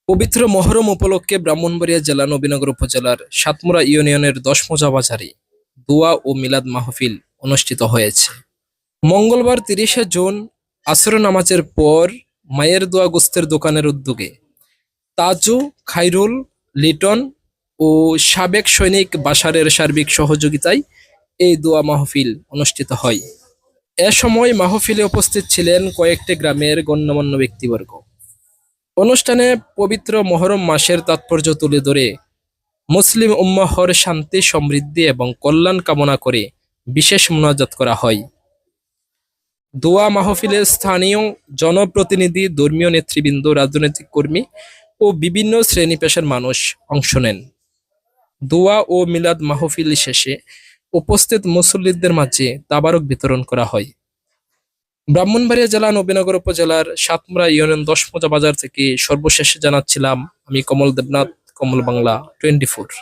পবিত্র মহরম উপলক্ষে ব্রাহ্মণবাড়িয়া জেলা নবীনগর উপজেলার সাতমুরা ইউনিয়নের ১০ মোজা বাজারে দোয়া ও মিলাদ মাহফিল অনুষ্ঠিত হয়েছে। মঙ্গলবার ৩০শে জুন আসর নামাজের পর মায়ের দোয়া গোস্তের দোকানের উদ্যোগে তাজু, খাইরুল, লিটন ও সাবেক সৈনিক বাশারের সার্বিক সহযোগিতায় এই দোয়া মাহফিল অনুষ্ঠিত হয়। এ সময় মাহফিলে উপস্থিত ছিলেন কয়েকটি গ্রামের গণ্যমান্য ব্যক্তিবর্গ। অনুষ্ঠানে পবিত্র মহরম মাসের তাৎপর্য তুলে ধরে মুসলিম উম্মাহর শান্তি, সমৃদ্ধি এবং কল্যাণ কামনা করে বিশেষ মোনাজাত করা হয়। দোয়া মাহফিলে স্থানীয় জনপ্রতিনিধি, ধর্মীয় নেতৃবৃন্দ, রাজনৈতিক কর্মী ও বিভিন্ন শ্রেণী পেশার মানুষ অংশ নেন। দোয়া ও মিলাদ মাহফিল শেষে উপস্থিত মুসল্লিদের মাঝে তাবারক বিতরণ করা হয়। ব্রাহ্মণবাড়িয়া জেলা নবীনগর উপজেলার সাতমুরা ইউনিয়ন ১০ মোজা বাজার থেকে সর্বশেষে জানাচ্ছিলাম আমি কমল দেবনাথ, কমল বাংলা 24।